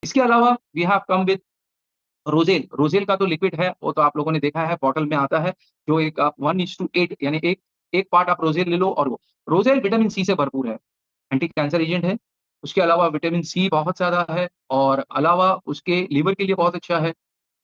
इसके अलावा we have come with रोज़ेल। रोज़ेल का तो लिक्विड है, वो तो आप लोगों ने देखा है, बॉटल में आता है, जो एक आप 1:8 यानी एक एक पार्ट आप रोज़ेल ले लो और वो। रोज़ेल विटामिन सी से भरपूर है, एंटी कैंसर एजेंट है। उसके अलावा विटामिन सी बहुत ज़्यादा है और अलावा उसके लिवर के लिए बहुत अच्छा है।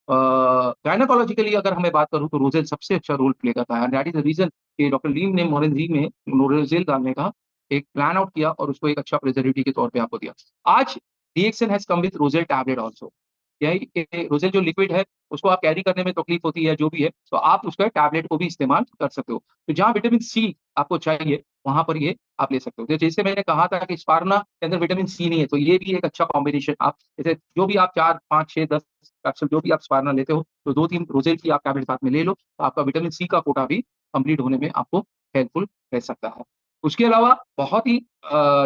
गायनेकोलॉजिकली अगर मैं बात करूँ तो रोज़ेल सबसे अच्छा रोल प्ले करता है and that is the reason कि डॉक्टर लीम ने मोरेनज़ी में रोज़ेल डालने का एक प्लान आउट किया और उसको एक अच्छा प्रिजर्वेटिव के तौर पे आपको दिया। आज DXN has come with Roselle tablet also. यही रोज़ेल जो लिक्विड है, उसको आप कैरी करने में तकलीफ होती है, जो भी है, तो आप उसका टैबलेट को भी इस्तेमाल कर सकते हो। तो जहाँ विटामिन सी आपको चाहिए, वहाँ पर ये आप ले सकते हो। तो जैसे मैंने कहा था कि स्पारना के अंदर विटामिन सी नहीं है, तो ये भी एक अच्छा कॉम्बिनेशन आप जैसे जो भी आप 4, 5, 6, 10 कैप्सूल जो भी आप स्पारना लेते हो, तो 2-3 रोज़ेल की आप टैबलेट साथ में ले लो, तो आपका विटामिन सी का कोटा भी कंप्लीट होने में आपको हेल्पफुल रह सकता है। उसके अलावा बहुत ही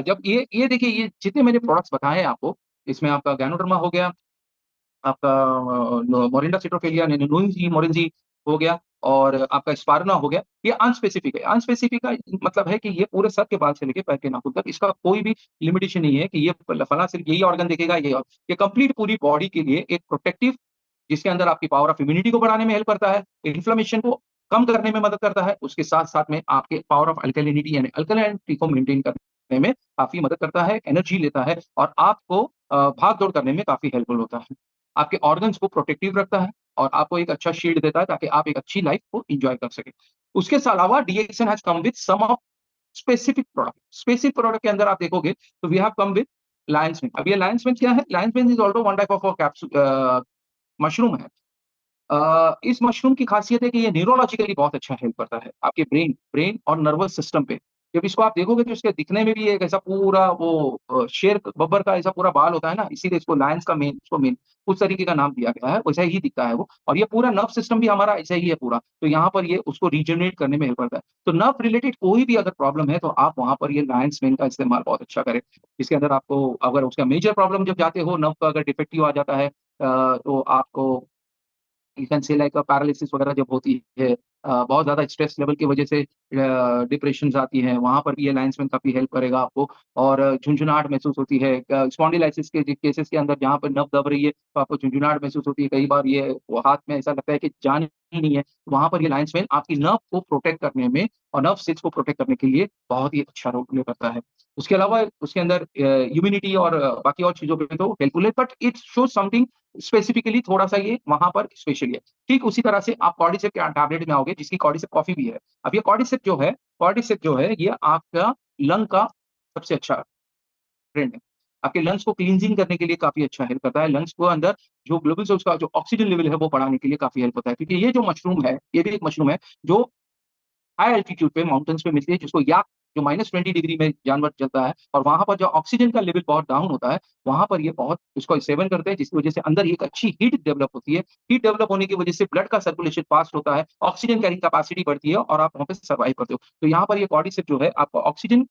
जब ये देखिए ये जितने मैंने प्रोडक्ट्स बताए हैं आपको, इसमें आपका गैनोडर्मा हो गया, आपका मोरिंडा सिट्रोफिलिया नोइज़ी मोरेनज़ी हो गया और आपका स्पारना हो गया, ये अनस्पेसिफिक है। अनस्पेसिफिक का मतलब है कि ये पूरे सर के बाल से लेके पैर के नाखून तक इसका कोई भी लिमिटेशन नहीं है कि ये फलाँ सिर्फ़ यही ऑर्गन देखेगा, ये कंप्लीट पूरी बॉडी के लिए एक प्रोटेक्टिव जिसके अंदर आपकी पावर ऑफ इम्यूनिटी को बढ़ाने में हेल्प करता है, इन्फ्लेमेशन को कम करने में मदद करता है, उसके साथ-साथ में आपके पावर ऑफ अल्कैलिनिटी यानी अल्कलाइनिटी को मेंटेन करने में काफ़ी मदद करता है, एनर्जी लेता है और आपको भाग-दौड़ करने में काफ़ी हेल्पफुल होता है। आपके ऑर्गन्स को प्रोटेक्टिव रखता है और आपको एक अच्छा शील्ड देता है ताकि आप एक अच्छी लाइफ को एन्जॉय कर सकें। उसके अलावा DXN has come with some of specific product. Specific product के अंदर आप देखोगे तो we have come with lion's mane. अब ये लायंस मेन क्या है? Lion's mane is also one type of mushroom है। इस मशरूम की खासियत है कि ये न्यूरोलॉजिकली बहुत अच्छा हेल्प करता है, आपके ब्रेन ब्रेन और नर्वस सिस्टम पे। जब इसको आप देखोगे तो इसके दिखने में भी एक ऐसा पूरा वो शेर बब्बर का ऐसा पूरा बाल होता है ना, इसीलिए इसको लायंस का मेन उसको मेन उस तरीके का नाम दिया गया है, वैसा ही दिखता है वो और ये पूरा नर्व सिस्टम भी हमारा ऐसा ही है पूरा, तो यहाँ पर ये उसको रीजनरेट करने में हेल्प करता है। तो नर्व रिलेटेड कोई भी अगर प्रॉब्लम है, तो आप वहाँ पर ये लायंस मेन का इस्तेमाल बहुत अच्छा करें। इसके अंदर आपको अगर उसका मेजर प्रॉब्लम जब जाते हो, नर्व का अगर डिफेक्टिव आ जाता है तो आपको you can say like paralysis वगैरह जब होती है बहुत ज़्यादा स्ट्रेस लेवल की वजह से डिप्रेशंस आती हैं, वहाँ पर भी ये लाइन्समैन काफ़ी हेल्प करेगा आपको और झुनझुनाहट महसूस होती है। स्पॉन्डिलाइसिस के केसेस के अंदर जहाँ पर नस दब रही है, तो आपको झुनझुनाहट महसूस होती है। कई बार ये वो हाथ में ऐसा लगता है कि जान ही नहीं है, तो वहाँ पर ये लाइन्समैन आपकी नर्व को प्रोटेक्ट करने में और नर्व शेल्स को प्रोटेक्ट करने के लिए बहुत ही अच्छा रोल प्ले करता है। उसके अलावा उसके अंदर इम्यूनिटी और बाकी और चीज़ों पे तो हेल्पफुल है, but it shows something specifically थोड़ा-सा ये वहाँ पर स्पेशली है। ठीक उसी तरह से आप कॉर्डिसेप के टैबलेट में आओगे जिसकी कॉर्डिसेप कॉफ़ी भी है। अब ये कॉर्डिसेप जो है ये आपका लंग का सबसे अच्छा फ्रेंड है। आपके लंग्स को क्लींजिंग करने के लिए काफ़ी अच्छा हेल्प करता है। लंग्स को अंदर जो ग्लोबुल्स है उसका जो ऑक्सीजन लेवल है वो बढ़ाने के लिए काफ़ी हेल्प होता है। क्योंकि ये जो मशरूम है, ये भी एक मशरूम है जो हाई एल्टीट्यूड पे माउंटेन्स पे मिलती है जिसको याक जो -20 डिग्री में जानवर चलता है और वहाँ पर जो ऑक्सीजन का लेवल बहुत डाउन होता है, वहाँ पर ये बहुत इसको सेवन करते हैं जिसकी वज़ह से अंदर एक अच्छी हीट डेवलप होती है। हीट डेवलप होने की वज़ह से ब्लड का सर्कुलेशन फास्ट होता है, ऑक्सीजन कैरिंग कैपेसिटी बढ़ती है और आप वहाँ पे सर्वाइव करते हो। तो यहाँ पर ये कॉर्डिसेप जो है आपका ऑक्सीजन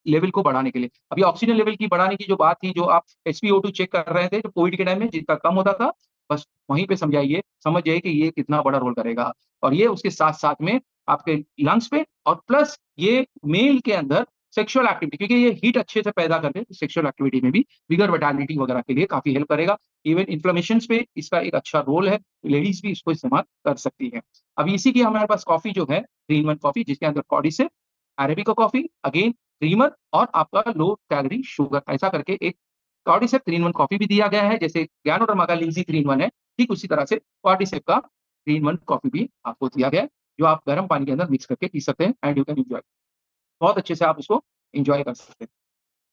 लेवल को बढ़ाने के लिए। अभी ऑक्सीजन लेवल की बढ़ाने की जो बात थी, जो आप एसपीओ2 चेक कर रहे थे, जो कोविड के टाइम में जिनका कम होता था, बस वहीं पे समझ जाइए कि ये कितना बड़ा रोल करेगा। और ये उसके साथ-साथ में आपके लंग्स पे और प्लस ये मेल के अंदर सेक्सुअल एक्टिविटी क्योंकि ये हीट अच्छे से पैदा करके सेक्सुअल एक्टिविटी में भी विगोर विटालिटी वगैरह के लिए काफ़ी हेल्प करेगा। इवन इन्फ्लेमेशंस पे इसका एक अच्छा रोल है, लेडीज़ भी इसको इस्तेमाल कर सकती हैं। अब इसी की हमारे पास कॉफ़ी जो है, 3 in 1 कॉफ़ी जिसके अंदर कॉर्डिसेप, अरेबिका कॉफ़ी, अगेन क्रीमर और आपका लो कैलोरी शुगर ऐसा करके एक कॉर्डिसेप 3 in 1 कॉफ़ी भी दिया गया है, जैसे ज्ञानोडर्मा का लिंज़ी 3 in 1 है, ठीक उसी तरह से कॉर्डिसेप का 3 in 1 कॉफ़ी भी आपको दिया गया है, जो आप गर्म पानी के अंदर मिक्स करके पी सकते हैं एंड यू कैन एन्जॉय। बहुत अच्छे से आप उसको एन्जॉय कर सकते हैं।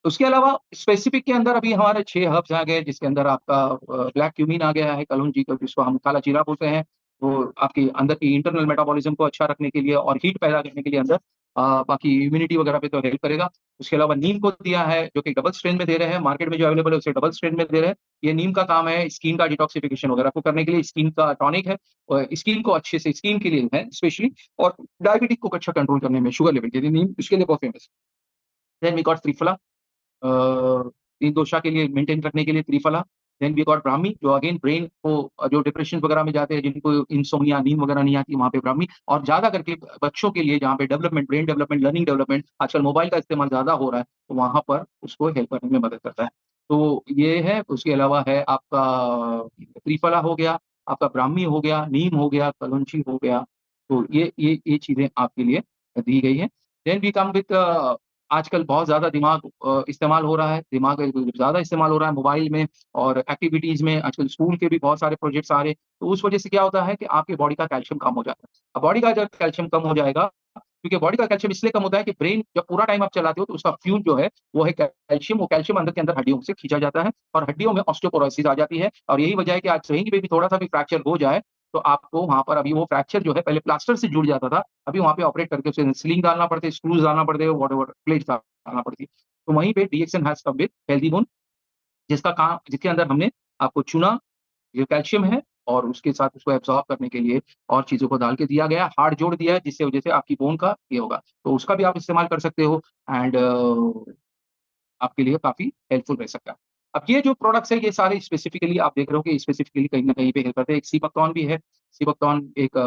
उसके अलावा स्पेसिफिक के अंदर अभी हमारे 6 हर्ब्स आ गए जिसके अंदर आपका ब्लैक क्यूमीन आ गया है, कलौंजी का जिसको हम काला जीरा बोलते हैं। वो आपके अंदर की इंटरनल मेटाबॉलिज़्म को अच्छा रखने के लिए और हीट पैदा करने के लिए अंदर बाकी इम्यूनिटी वगैरह पे तो हेल्प करेगा। उसके अलावा नीम को दिया है जो कि डबल स्ट्रेंथ में दे रहे हैं, मार्केट में जो अवेलेबल है उसे डबल स्ट्रेंथ में दे रहे हैं। ये नीम का काम है स्किन का डिटॉक्सिफिकेशन वगैरह को करने के लिए, स्किन का टॉनिक है स्किन को अच्छे से स्किन के लिए है स्पेशली और डायबिटिक को अच्छा कंट्रोल करने में शुगर लेवल के लिए नीम इसके लिए बहुत फेमस है। देन वी गॉट त्रिफला इन दोषा के लिए मेंटेन करने के लिए Triphala, then we got Brahmi जो अगेन ब्रेन को जो डिप्रेशन वगैरह में जाते हैं, जिनको इंसोम्निया, नींद वगैरह नहीं आती, वहाँ पे ब्राह्मी और ज़्यादा करके बच्चों के लिए जहाँ पे development, brain development, learning development, आजकल मोबाइल का इस्तेमाल ज़्यादा हो रहा है, तो वहाँ पर उसको हेल्प करने में मदद करता है। तो ये है, उसके अलावा है आपका त्रिफला हो गया, आपका ब्राह्मी हो गया, नीम हो गया, कलौंजी हो गया, तो ये चीज़ें आपके लिए दी गई हैं। देन वी कम विथ आजकल बहुत ज़्यादा दिमाग इस्तेमाल हो रहा है, दिमाग ज़्यादा इस्तेमाल हो रहा है मोबाइल में और एक्टिविटीज़ में, आजकल स्कूल के भी बहुत सारे प्रोजेक्ट्स आ रहे हैं, तो उस वजह से क्या होता है कि आपकी बॉडी का कैल्शियम कम हो जाता है। अब बॉडी का जब कैल्शियम कम हो जाएगा, क्योंकि बॉडी का कैल्शियम इसलिए कम होता है कि ब्रेन जब पूरा टाइम आप चलाते हो तो उसका फ्यूल जो है वो है कैल्शियम, वो कैल्शियम अंदर के अंदर हड्डियों से खींचा जाता है और हड्डियों में ऑस्टियोपोरोसिस आ जाती है और यही वजह है कि आज कहीं पे भी थोड़ा-सा भी फ्रैक्चर हो जाए, तो आपको वहाँ पर अभी वो फ्रैक्चर जो है पहले प्लास्टर से जुड़ जाता था, अभी वहाँ पे ऑपरेट करके उसे स्लिंग डालना पड़ते है, स्क्रूज़ डालना पड़ते हैं, व्हाटएवर प्लेट्स डालना पड़ती है। तो वहीं पे DXN has come with healthy bone जिसका काम जिसके अंदर हमने आपको चुना ये कैल्शियम है और उसके साथ उसको एब्ज़ॉर्ब करने के लिए और चीज़ों को डाल के दिया गया है, हार्ड जोड़ दिया है जिससे वजह से आपकी बोन का ये होगा। तो उसका भी आप इस्तेमाल कर सकते हो एंड आपके लिए काफ़ी हेल्पफुल रह सकता है। अब ये जो प्रोडक्ट्स हैं ये सारे स्पेसिफिकली आप देख रहे हो कि स्पेसिफिकली कहीं न कहीं पे हेल्प करते हैं। एक सीबकतौन भी है, सीबकतौन एक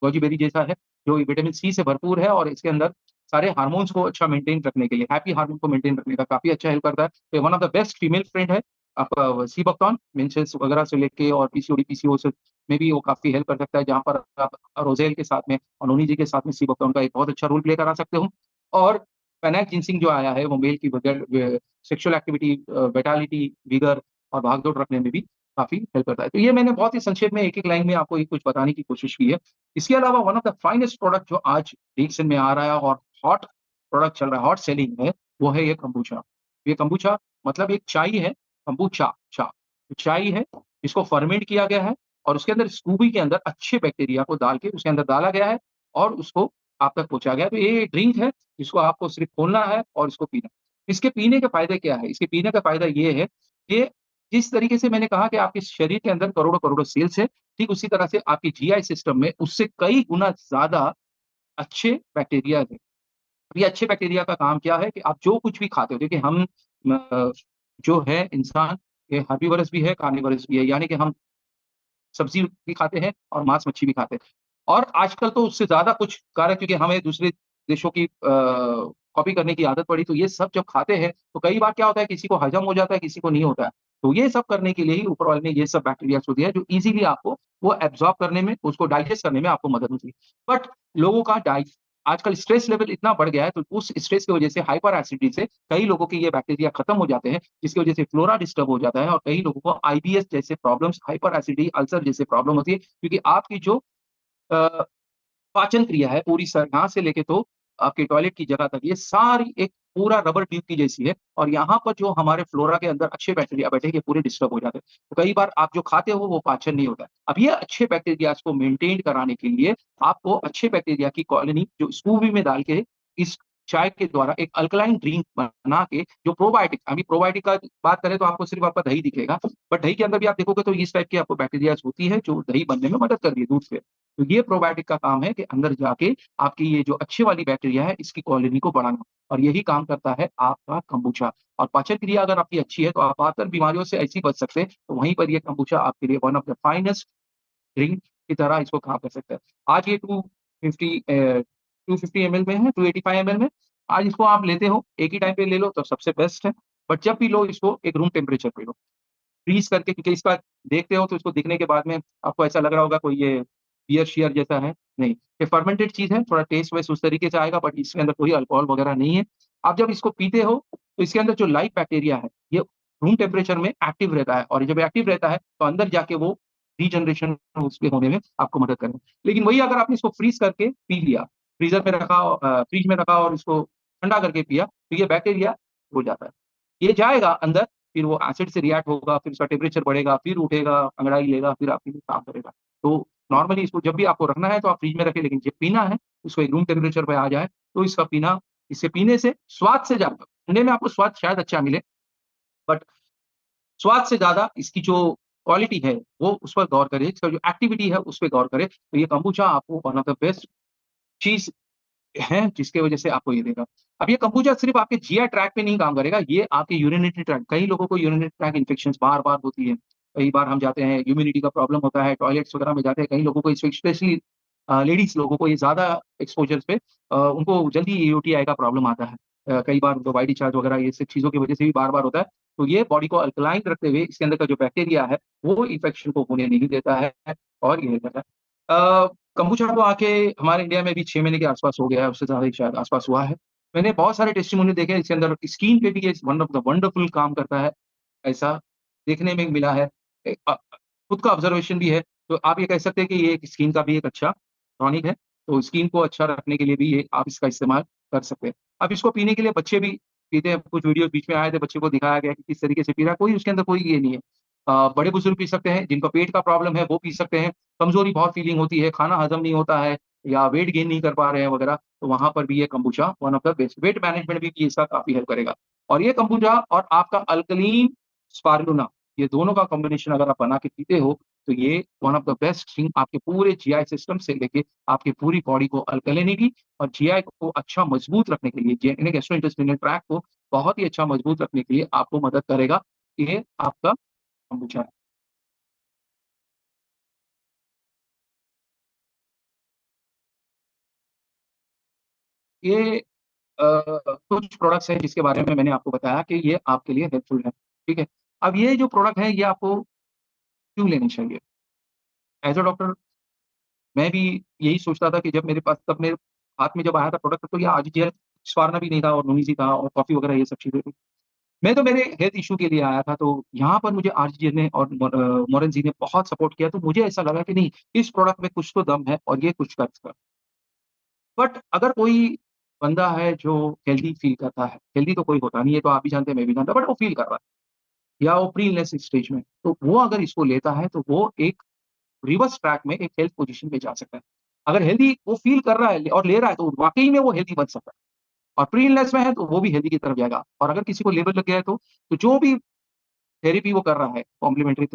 गोजी बेरी जैसा है, जो विटामिन सी से भरपूर है और इसके अंदर सारे हार्मोन्स को अच्छा मेंटेन रखने के लिए, हैप्पी हार्मोन को मेंटेन रखने का काफ़ी अच्छा हेल्प करता है। तो one of the best female friend है आपका सीबकतौन, मेंसेस वगैरह से लेके और पीसीओडी, पीसीओएस में भी वो काफ़ी हेल्प कर सकता है, जहाँ पर आप रोज़ेल के साथ में और नोनी जी के साथ में सीबकतौन का एक बहुत अच्छा रोल प्ले करा सकते हो। और फेनाइल जिनसिंग जो आया है, वो मेल की सेक्सुअल एक्टिविटी विटालिटी, विगर और भाग-दौड़ रखने में भी काफ़ी हेल्प करता है। तो ये मैंने बहुत ही संक्षेप में एक-एक लाइन में आपको ये कुछ बताने की कोशिश की है। इसके अलावा one of the finest product जो आज डीएक्सएन में आ रहा है और हॉट प्रोडक्ट चल रहा है, हॉट सेलिंग है, वो है ये kombucha। ये kombucha मतलब एक चाय है, kombucha चा चाय है, इसको फर्मेंट किया गया है और उसके अंदर स्कूबी के अंदर अच्छे बैक्टीरिया को डाल के उसके अंदर डाला गया है और उसको आप तक पहुँचाया गया है। तो ये ड्रिंक है, इसको आपको सिर्फ़ खोलना है और इसको पीना है। इसके पीने के फ़ायदे क्या है? इसके पीने का फ़ायदा ये है कि जिस तरीके से मैंने कहा कि आपके शरीर के अंदर करोड़ों-करोड़ों सेल्स है, ठीक उसी तरह से आपकी जीआई सिस्टम में उससे कई गुना ज़्यादा अच्छे बैक्टीरियाज़ हैं। अब ये अच्छे बैक्टीरिया का काम क्या है कि आप जो कुछ भी खाते हो देखिए हम जो है इंसान ये हर्बीवोरस भी है, कार्निवोरस भी है, यानी कि हम सब्ज़ी भी खाते हैं और मांस-मच्छी भी खाते हैं। और आजकल तो उससे ज़्यादा कुछ कारक क्योंकि हमें दूसरे देशों की कॉपी करने की आदत पड़ी, तो ये सब जब खाते हैं, तो कई बार क्या होता है किसी को हज़म हो जाता है, किसी को नहीं होता है। तो ये सब करने के लिए ही ऊपर वाले ने ये सब बैक्टीरियाज़ को दिया है, जो ईज़िली आपको वो एब्ज़ॉर्ब करने में, उसको डाइजेस्ट करने में आपको मदद होती है। बट लोगों का आजकल स्ट्रेस लेवल इतना बढ़ गया है, तो उस स्ट्रेस की वजह से हाइपर एसिडिटी से कई लोगों के ये बैक्टीरिया खत्म हो जाते हैं, जिसकी वजह से फ्लोरा डिस्टर्ब हो जाता है और कई लोगों को आईबीएस जैसे प्रॉब्लम्स, हाइपर एसिडिटी, अल्सर जैसे प्रॉब्लम होती है, क्योंकि आपकी जो अ, पाचन क्रिया है पूरी यहाँ से लेके तो आपके टॉयलेट की जगह तक ये सारी एक पूरा रबर ट्यूब की जैसी है और यहाँ पर जो हमारे फ्लोरा के अंदर अच्छे बैक्टीरिया बैठे हैं, ये पूरे डिस्टर्ब हो जाते हैं। तो कई बार आप जो खाते हो वो पाचन नहीं होता है। अब ये अच्छे बैक्टीरियाज़ को मेंटेन कराने के लिए आपको अच्छे बैक्टीरिया की कॉलोनी जो स्कूबी में डाल के इस चाय के द्वारा एक अल्कलाइन ड्रिंक बना के जो प्रोबायोटिक अभी प्रोबायोटिक का बात करें तो आपको सिर्फ़ आपका दही दिखेगा, बट दही के अंदर भी आप देखोगे तो इस टाइप की आपको बैक्टीरियाज़ होती है जो दही बनने में मदद कर रही है दूध से। तो ये प्रोबायोटिक का काम है कि अंदर जाके आपकी ये जो अच्छी वाली बैक्टीरिया है, इसकी कॉलोनी को बढ़ाना और यही काम करता है आपका kombucha और पाचन क्रिया अगर आपकी अच्छी है, तो आप आतर बीमारियों से ऐसे ही बच सकते हैं। तो वहीं पर ये kombucha आपके लिए one of the finest drink की तरह इसको काम कर सकता है। आज ये 250 एमएल में है, 285 एमएल में। आज इसको आप लेते हो, एक ही टाइम पे ले लो तो सबसे बेस्ट है। बट जब भी लो इसको एक रूम टेम्परेचर पे लो। फ्रीज़ करके क्योंकि इसका देखते हो तो इसको दिखने के बाद में आपको ऐसा लग रहा होगा कोई ये बियर-शियर जैसा है, नहीं। ये फर्मेंटेड चीज़ है, थोड़ा टेस्ट-वेस्ट उस तरीके से आएगा बट इसके अंदर कोई अल्कोहल वगैरह नहीं है। आप जब इसको पीते हो, तो इसके अंदर जो लाइव बैक्टीरिया है, ये रूम टेम्परेचर में एक्टिव रहता है और जब एक्टिव रहता है, तो अंदर जाके वो रीजनरेशन उसके होने में आपको मदद करेगा। लेकिन वही अगर आपने इसको फ्रीज़ करके पी लिया, फ्रीज़र में रखा फ्रिज में रखा और इसको ठंडा करके पिया, तो ये बैक्टीरिया हो जाता है। ये जाएगा अंदर फिर वो एसिड से रिएक्ट होगा, फिर उसका टेम्परेचर बढ़ेगा, फिर उठेगा, अंगड़ाई लेगा, फिर आपके लिए काम करेगा। तो नॉर्मली इसको जब भी आपको रखना है तो आप फ्रिज में रखें, लेकिन जब पीना है, उसको एक रूम टेम्परेचर पे आ जाए, तो इसका पीना इसे पीने से स्वाद से ज़्यादा ठंडे में आपको स्वाद शायद अच्छा मिले, बट स्वाद से ज़्यादा इसकी जो क्वालिटी है, वो उस पर गौर करें, इसका जो एक्टिविटी है, उस पे गौर करें। तो ये kombucha आपको वन ऑफ द बेस्ट चीज़ है, जिसकी वजह से आपको ये देगा। अब ये kombucha सिर्फ़ आपके जीआई ट्रैक्ट पे नहीं काम करेगा, ये आपके यूरिनरी ट्रैक्ट कई लोगों को यूरिनरी ट्रैक्ट इन्फेक्शंस बार-बार होती है। कई बार हम जाते हैं, ह्यूमिडिटी का प्रॉब्लम होता है, टॉयलेट्स वगैरह में जाते हैं, कई लोगों को स्पेशली लेडीज़ लोगों को ये ज़्यादा एक्सपोज़र पे उनको जल्दी यूटीआई का प्रॉब्लम आता है। कई बार उनको वाई डिस्चार्ज वगैरह ये सब चीज़ों की वजह से भी बार-बार होता है। तो ये बॉडी को अल्कलाइन रखते हुए इसके अंदर का जो बैक्टीरिया है, वो इन्फेक्शन को होने नहीं देता है और ये रहता है। कंबुचा तो आके हमारे इंडिया में भी 6 महीने के आस-पास हो गया है, उससे ज़्यादा ही शायद आस-पास हुआ है। मैंने बहुत सारे टेस्टिमोनियल देखे हैं, इसके अंदर स्किन पे भी ये वन ऑफ द वंडरफुल काम करता है, ऐसा देखने में मिला है। खुद का ऑब्जर्वेशन भी है, तो आप ये कह सकते हैं कि ये एक स्किन का भी एक अच्छा टॉनिक है, तो स्किन को अच्छा रखने के लिए भी ये आप इसका इस्तेमाल कर सकते हैं। अब इसको पीने के लिए बच्चे भी पीते हैं, कुछ वीडियो बीच में आए थे, बच्चे को दिखाया गया कि किस तरीके से पी रहा है, कोई उसके अंदर कोई ये नहीं है। बड़े-बुजुर्ग पी सकते हैं, जिनका पेट का प्रॉब्लम है वो पी सकते हैं, कमज़ोरी बहुत फीलिंग होती है, खाना हज़म नहीं होता है या वेट गेन नहीं कर पा रहे हैं वगैरह, तो वहाँ पर भी ये kombucha one of the best weight management भी इसका काफ़ी हेल्प करेगा। और ये kombucha और आपका अल्कलीन स्पारुलिना, ये दोनों का कॉम्बिनेशन अगर आप बना के पीते हो, तो ये one of the best thing आपके पूरे जीआई सिस्टम से लेके आपकी पूरी बॉडी को अल्कलिनिटी और जीआई को अच्छा मजबूत रखने के लिए, गैस्ट्रोइंटेस्टाइनल ट्रैक्ट को बहुत ही अच्छा मजबूत रखने के लिए आपको मदद करेगा। ये आपका kombucha है। ये कुछ प्रोडक्ट्स हैं जिसके बारे में मैंने आपको बताया कि ये आपके लिए हेल्पफुल है, ठीक है? अब ये जो प्रोडक्ट है ये आपको क्यों लेने चाहिए? एज़ अ डॉक्टर मैं भी यही सोचता था कि जब मेरे पास तब मेरे हाथ में जब आया था प्रोडक्ट तो ये आरजीएल स्पारना भी नहीं था और नूनीज़ी था और कॉफ़ी वगैरह ये सब चीज़ें थी। मैं तो मेरे हेल्थ इश्यू के लिए आया था तो यहाँ पर मुझे आरजीएल ने और मोरेन जी ने बहुत सपोर्ट किया तो मुझे ऐसा लगा कि नहीं, इस प्रोडक्ट में कुछ तो दम है और ये कुछ कर सकता है। बट अगर कोई बंदा है जो हेल्दी फ़ील करता है, हेल्दी तो कोई होता नहीं है, ये तो आप भी जानते हैं, मैं भी जानता हूँ, बट वो फ़ील कर रहा है या वो प्री इलनेस स्टेज में, तो वो अगर इसको लेता है, तो वो एक रिवर्स ट्रैक में एक हेल्थ पोज़ीशन पे जा सकता है। अगर हेल्दी वो फ़ील कर रहा है और ले रहा है, तो वाक़ई में वो हेल्दी बन सकता है और प्री इलनेस में है, तो वो भी हेल्दी की तरफ जाएगा और अगर किसी को लेबल लग गया है तो जो भी थेरेपी वो कर रहा है, कॉम्प्लीमेंट्री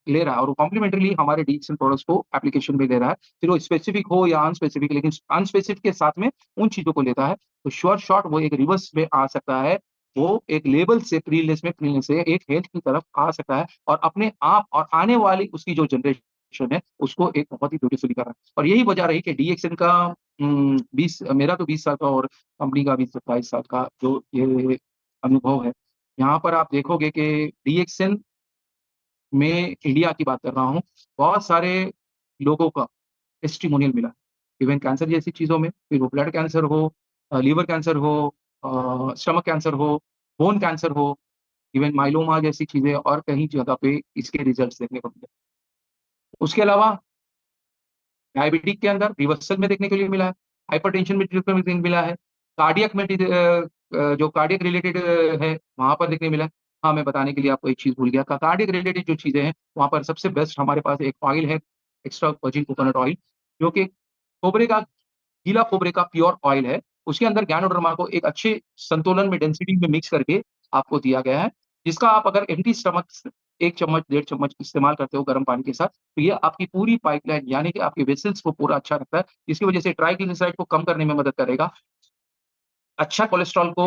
ले रहा है और वो कॉम्प्लीमेंट्रीली हमारे डीएक्सएल प्रोडक्ट्स को एप्लीकेशन में ले रहा है। फिर वो स्पेसिफिक हो या अनस्पेसिफिक लेकिन अनस्पेसिफिक के साथ में उन चीज़ों को लेता है, तो श्योर शॉट वो एक रिवर्स में आ सकता है। वो एक लेवल से प्रीलेस से एक हेल्थ की तरफ आ सकता है और अपने आप और आने वाली उसकी जो जनरेशन है, उसको एक बहुत ही ब्यूटीफुली कर रहा है। और यही वजह रही कि डीएक्सएल का 20 मेरा तो 20 साल का और कंपनी का भी 27 साल का जो ये अनुभव है। यहाँ पर आप देखोगे कि डीएक्सएल में इंडिया की बात कर रहा हूँ, बहुत सारे लोगों का टेस्टिमोनियल मिला। इवन कैंसर जैसी चीज़ों में, फिर वो ब्लड कैंसर हो लिवर कैंसर हो स्टमक कैंसर हो, बोन कैंसर हो, इवन माइलोमा जैसी चीज़ें और कहीं जगह पे इसके रिज़ल्ट्स देखने को मिले। उसके अलावा डायबिटिक के अंदर रिवर्सल में देखने के लिए मिला है, हाइपरटेंशन में देखने को मिला है, कार्डियक में जो कार्डियक रिलेटेड है, वहाँ पर देखने मिला है। हाँ, मैं बताने के लिए आपको एक चीज़ भूल गया, कार्डियक रिलेटेड जो चीज़ें हैं, वहाँ पर सबसे बेस्ट हमारे पास एक ऑयल है, एक्स्ट्रा वर्जिन कोकोनट ऑयल, जो कि खोबरे का गीला खोबरे का प्योर ऑयल है। उसके अंदर गैनोडर्मा को एक अच्छे संतुलन में डेंसिटी में मिक्स करके आपको दिया गया है, जिसका आप अगर एम्प्टी स्टमक 1 चम्मच, डेढ़ चम्मच इस्तेमाल करते हो गर्म पानी के साथ, तो ये आपकी पूरी पाइपलाइन यानी कि आपके वेसल्स को पूरा अच्छा रखता है, जिसकी वजह से ट्राइग्लिसराइड को कम करने में मदद करेगा। अच्छा कोलेस्ट्रॉल को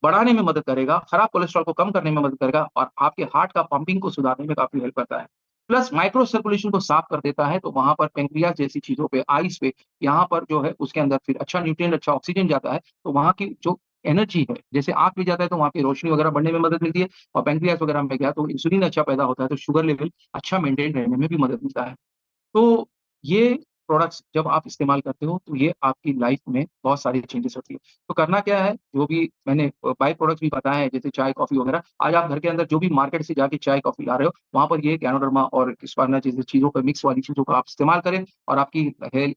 बढ़ाने में मदद करेगा, खराब कोलेस्ट्रॉल को कम करने में मदद करेगा और आपके हार्ट का पंपिंग को सुधारने में काफ़ी हेल्प करता है। प्लस माइक्रो सर्कुलेशन को साफ कर देता है, तो वहाँ पर पैंक्रियाज़ जैसी चीज़ों पे, आइज़ पे, यहाँ पर जो है उसके अंदर फिर अच्छा न्यूट्रिएंट, अच्छा ऑक्सीजन जाता है, तो वहाँ की जो एनर्जी है, जैसे आँख में जाता है तो वहाँ की रोशनी वगैरह बढ़ने में मदद मिलती है और पैंक्रियाज़ वगैरह में गया तो इंसुलिन अच्छा पैदा होता है, तो शुगर लेवल अच्छा मेंटेन रहने में भी मदद मिलता है। तो ये प्रोडक्ट्स जब आप इस्तेमाल करते हो, तो ये आपकी लाइफ़ में बहुत सारी चेंजेज़ होती है। तो करना क्या है, जो भी मैंने बाय प्रोडक्ट्स भी बताए हैं, जैसे चाय, कॉफ़ी वगैरह, आज आप घर के अंदर जो भी मार्केट से जाके चाय, कॉफ़ी ला रहे हो, वहाँ पर ये गैनोडर्मा और स्पारना जैसी चीज़ों का मिक्स वाली चीज़ों का आप इस्तेमाल करें और आपकी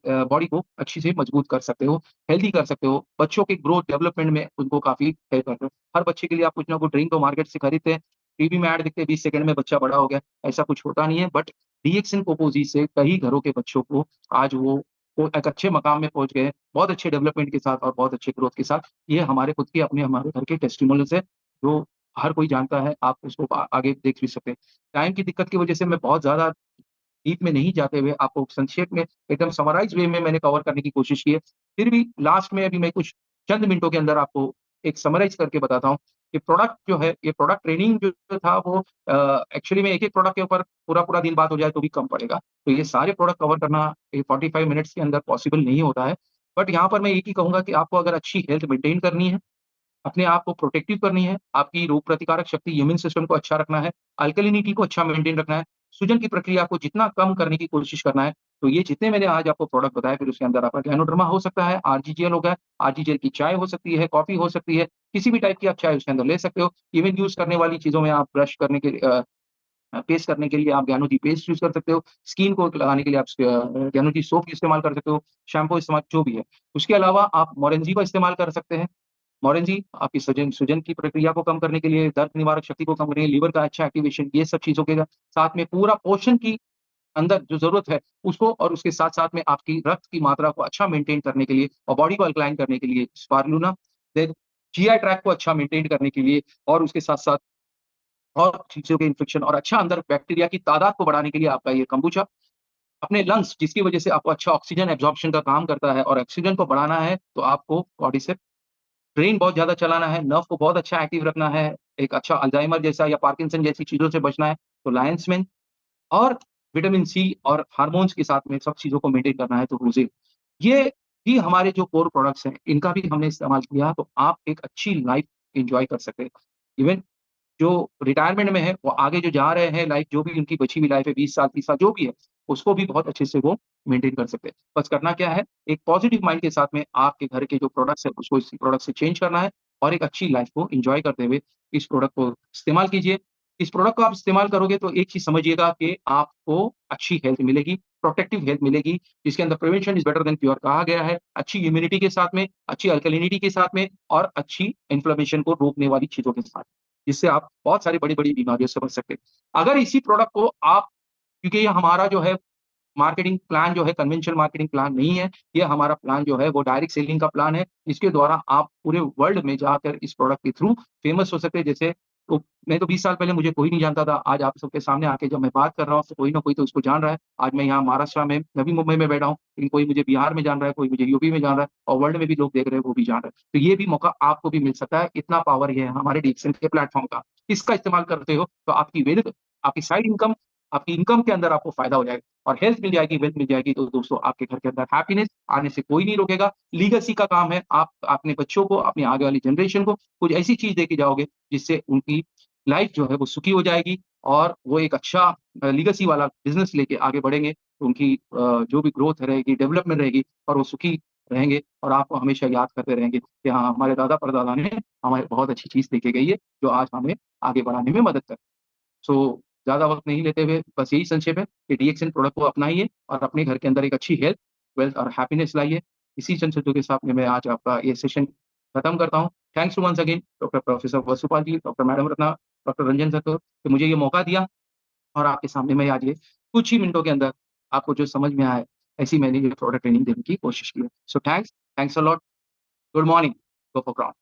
बॉडी को अच्छी से मजबूत कर सकते हो, हेल्दी कर सकते हो। बच्चों के ग्रोथ डेवलपमेंट में उनको काफ़ी हेल्प करते हो। हर बच्चे के लिए आप कुछ ना कुछ ड्रिंक तो मार्केट से खरीदते हैं, टीवी में ऐड दिखते हैं, 20 सेकंड में बच्चा बड़ा हो गया, ऐसा कुछ होता नहीं है बट डीएक्सएन कोपोज़ी से कई घरों के बच्चों को आज वो एक अच्छे मकाम में पहुँच गए हैं, बहुत अच्छे डेवलपमेंट के साथ और बहुत अच्छे ग्रोथ के साथ। ये हमारे खुद के अपने हमारे घर के टेस्टिमोनियल्स हैं, जो हर कोई जानता है, आप उसको आगे देख भी सकते हैं। टाइम की दिक्कत की वजह से मैं बहुत ज़्यादा डीप में नहीं जाते हुए आपको संक्षेप में एकदम समराइज़ वे में मैंने कवर करने की कोशिश की है। फिर भी लास्ट में अभी मैं कुछ चंद मिनटों के अंदर आपको एक समराइज़ करके बताता हूँ, कि प्रोडक्ट जो है, ये प्रोडक्ट ट्रेनिंग जो था वो एक्चुअली में एक-एक प्रोडक्ट के ऊपर पूरा-पूरा दिन बात हो जाए तो भी कम पड़ेगा। तो ये सारे प्रोडक्ट कवर करना ये 45 मिनट्स के अंदर पॉसिबल नहीं होता है। बट यहाँ पर मैं एक ही कहूँगा कि आपको अगर अच्छी हेल्थ मेंटेन करनी है अपने आप को प्रोटेक्टिव करनी है, आपकी रोग प्रतिकारक शक्ति, इम्यून सिस्टम को अच्छा रखना है, अल्कलिनिटी को अच्छा मेंटेन रखना है, सूजन की प्रक्रिया को जितना कम करने की कोशिश करना है। तो ये जितने मैंने आज आपको प्रोडक्ट बताए, फिर उसके अंदर आपका गैनोडर्मा हो सकता है, आरजीजीएल होगा, आरजीजीएल की चाय हो सकती है, कॉफ़ी हो सकती है, किसी भी टाइप की आप चाय उसके अंदर ले सकते हो। इवन यूज़ करने वाली चीज़ों में आप ब्रश करने के पेस्ट करने के लिए आप ज्ञानोदी पेस्ट यूज़ कर सकते हो, स्किन को लगाने के लिए आप ज्ञानोदी सोप इस्तेमाल कर सकते हो, शैम्पू इस्तेमाल जो भी है। उसके अलावा आप मोरेंजी का इस्तेमाल कर सकते हैं। मोरेंजी आपकी सूजन सूजन की प्रक्रिया को कम करने के लिए, दर्द निवारक शक्ति को कम करने के लिए, लिवर का अच्छा एक्टिवेशन, ये सब चीज़ों के साथ में पूरा पोषण की अंदर जो ज़रूरत है, उसको और उसके साथ-साथ में आपकी रक्त की मात्रा को अच्छा मेंटेन करने के लिए और बॉडी को अल्कलाइन करने के लिए स्पारुलिना, देन जीआई ट्रैक्ट को अच्छा मेंटेन करने के लिए और उसके साथ-साथ और चीज़ों के इन्फेक्शन और अच्छा अंदर बैक्टीरिया की तादाद को बढ़ाने के लिए आपका ये kombucha अपने लंग्स जिसकी वजह से आपको अच्छा ऑक्सीजन एब्ज़ॉर्प्शन का काम करता है और ऑक्सीजन को बढ़ाना है, तो आपको बॉडी से ब्रेन बहुत ज़्यादा चलाना है, नर्व को बहुत अच्छा एक्टिव रखना है, एक अच्छा अल्ज़ाइमर जैसा या पार्किंसन जैसी चीज़ों से बचना है, तो लायंस मैन और विटामिन सी और हार्मोन्स के साथ में सब चीज़ों को मेंटेन करना है, तो रोज़े ये भी हमारे जो कोर प्रोडक्ट्स हैं, इनका भी हमने इस्तेमाल किया, तो आप एक अच्छी लाइफ़ एन्जॉय कर सकते हैं। इवन जो रिटायरमेंट में है, वो आगे जो जा रहे हैं लाइफ जो भी उनकी बची हुई लाइफ है 20 साल, 30 साल जो भी है, उसको भी बहुत अच्छे से वो मेंटेन कर सकते हैं। बस करना क्या है, एक पॉजिटिव माइंड के साथ में आपके घर के जो प्रोडक्ट्स हैं, उसको इसी प्रोडक्ट से चेंज करना है और एक अच्छी लाइफ को एन्जॉय करते हुए इस प्रोडक्ट को इस्तेमाल कीजिए। इस प्रोडक्ट को आप इस्तेमाल करोगे तो एक चीज़ समझिएगा कि आपको अच्छी हेल्थ मिलेगी, प्रोटेक्टिव हेल्थ मिलेगी, जिसके अंदर prevention is better than cure कहा गया है। अच्छी इम्यूनिटी के साथ में, अच्छी अल्कलिनिटी के साथ में और अच्छी इन्फ्लेमेशन को रोकने वाली चीज़ों के साथ। जिससे आप बहुत सारी बड़ी-बड़ी बीमारियों से बच सकते हैं। अगर इसी प्रोडक्ट को आप क्योंकि ये हमारा जो है मार्केटिंग प्लान जो है कन्वेंशनल मार्केटिंग प्लान नहीं है, ये हमारा प्लान जो है वो डायरेक्ट सेलिंग का प्लान है। इसके द्वारा आप पूरे वर्ल्ड में जाकर इस प्रोडक्ट के थ्रू फेमस हो सकते हैं। जैसे तो नहीं तो 20 साल पहले मुझे कोई नहीं जानता था। आज आप सबके सामने आके जब मैं बात कर रहा हूँ तो कोई ना कोई तो उसको जान रहा है। आज मैं यहाँ महाराष्ट्र में, नवी मुंबई में बैठा हूँ, लेकिन कोई मुझे बिहार में जान रहा है, कोई मुझे यूपी में जान रहा है और वर्ल्ड में भी लोग देख रहे हैं, वो भी जान रहे हैं। तो ये भी मौका आपको भी मिल सकता है। इतना पावर ये है हमारे डिक्सन के प्लेटफ़ॉर्म का। इसका इस्तेमाल करते हो तो आपकी वेल्थ, आपकी साइड इनकम, आपकी इनकम के अंदर आपको फ़ायदा हो जाएगा। और हेल्थ मिल जाएगी, वेल्थ मिल जाएगी, तो दोस्तों आपके घर के अंदर हैप्पीनेस आने से कोई नहीं रोकेगा। लीगेसी का काम है, आप अपने बच्चों को, अपनी आगे वाली जनरेशन को कुछ ऐसी चीज़ देके जाओगे, जिससे उनकी लाइफ़ जो है वो सुखी हो जाएगी और वो एक अच्छा लीगेसी वाला बिज़नेस लेके आगे बढ़ेंगे। तो उनकी जो भी ग्रोथ रहेगी, डेवलपमेंट रहेगी और वो सुखी रहेंगे और आपको हमेशा याद करते रहेंगे कि हाँ, हमारे दादा-परदादा ने हमें बहुत अच्छी चीज़ देके गई है, जो आज हमें आगे बढ़ाने में मदद कर सो ज़्यादा वक़्त नहीं लेते हुए बस यही संक्षेप है कि डीएक्सएन प्रोडक्ट को अपनाइए और अपने घर के अंदर एक अच्छी हेल्थ, वेल्थ और हैप्पीनेस लाइए। इसी संक्षिप्तों के साथ में मैं आज आपका ये सेशन खत्म करता हूँ। Thanks to once again doctor professor Vasupal ji, doctor madam Ratna, doctor Ranjan sir को कि मुझे ये मौका दिया और आपके सामने मैं आज ये कुछ ही मिनटों के अंदर आपको जो समझ में आए, ऐसी मैंने ये प्रोडक्ट ट्रेनिंग देने की कोशिश की है। So thanks, thanks a lot. Good morning. Go for crown.